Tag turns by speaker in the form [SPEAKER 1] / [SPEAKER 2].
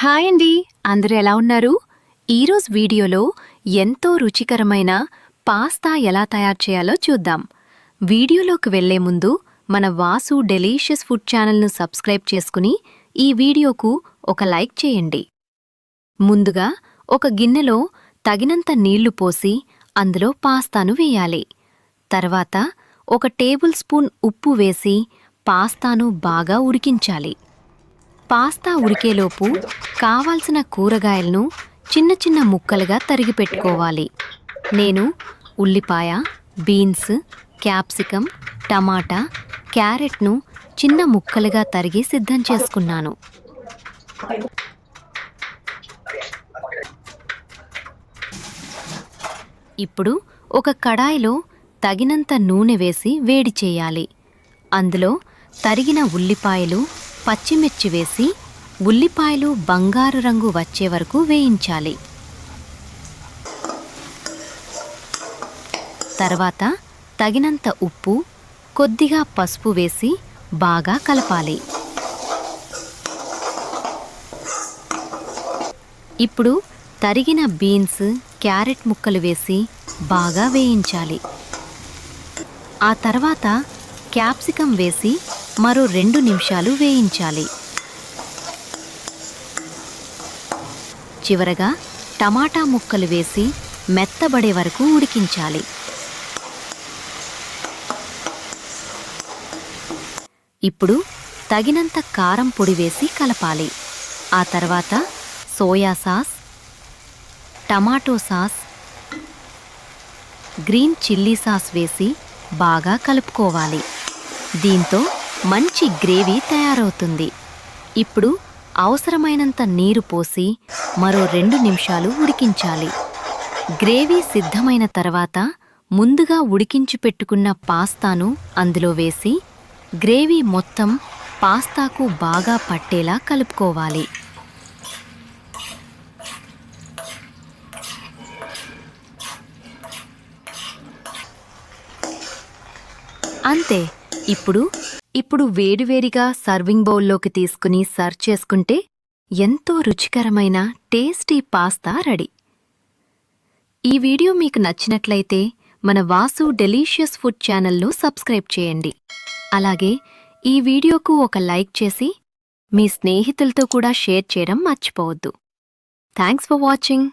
[SPEAKER 1] Hi అండి, అందరూ ఎలా ఉన్నారు? ఈరోజు వీడియోలో ఎంతో రుచికరమైన పాస్తా ఎలా తయారు చేయాలో చూద్దాం. వీడియోలోకి వెళ్లే ముందు మన వాసు డెలీషియస్ ఫుడ్ ఛానల్ను సబ్స్క్రైబ్ చేసుకుని ఈ వీడియోకు ఒక లైక్ చేయండి. ముందుగా ఒక గిన్నెలో తగినంత నీళ్లు పోసి అందులో పాస్తాను వేయాలి. తర్వాత ఒక టేబుల్ స్పూన్ ఉప్పు వేసి పాస్తాను బాగా ఉడికించాలి. పాస్తా ఉడికేలోపు కావాల్సిన కూరగాయలను చిన్న చిన్న ముక్కలుగా తరిగి పెట్టుకోవాలి. నేను ఉల్లిపాయ, బీన్స్, క్యాప్సికం, టమాటా, క్యారెట్ను చిన్న ముక్కలుగా తరిగి సిద్ధం చేసుకున్నాను. ఇప్పుడు ఒక కడాయిలో తగినంత నూనె వేసి వేడి చేయాలి. అందులో తరిగిన ఉల్లిపాయలు, పచ్చిమిర్చి వేసి ఉల్లిపాయలు బంగారు రంగు వచ్చే వరకు వేయించాలి. తర్వాత తగినంత ఉప్పు, కొద్దిగా పసుపు వేసి బాగా కలపాలి. ఇప్పుడు తరిగిన బీన్స్, క్యారెట్ ముక్కలు వేసి బాగా వేయించాలి. ఆ తర్వాత క్యాప్సికం వేసి మరో 2 నిమిషాలు వేయించాలి. చివరగా టమాటా ముక్కలు వేసి మెత్తబడే వరకు ఉడికించాలి. ఇప్పుడు తగినంత కారం పొడి వేసి కలపాలి. ఆ తర్వాత soya sauce, tomato sauce, green chilli sauce వేసి బాగా కలుపుకోవాలి. దీంతో మంచి గ్రేవీ తయారవుతుంది. ఇప్పుడు అవసరమైనంత నీరు పోసి మరో 2 నిమిషాలు ఉడికించాలి. గ్రేవీ సిద్ధమైన తర్వాత ముందుగా ఉడికించి పెట్టుకున్న పాస్తాను అందులో వేసి గ్రేవీ మొత్తం పాస్తాకు బాగా పట్టేలా కలుపుకోవాలి. అంతే. ఇప్పుడు వేడివేడిగా సర్వింగ్ బౌల్లోకి తీసుకుని సర్వ్ చేసుకుంటే ఎంతో రుచికరమైన టేస్టీ పాస్తా రెడీ. ఈ వీడియో మీకు నచ్చినట్లయితే మన వాసు డెలీషియస్ ఫుడ్ ఛానల్ను సబ్స్క్రైబ్ చేయండి. అలాగే ఈ వీడియోకు ఒక లైక్ చేసి మీ స్నేహితులతో కూడా షేర్ చేయడం మర్చిపోవద్దు. Thanks for watching.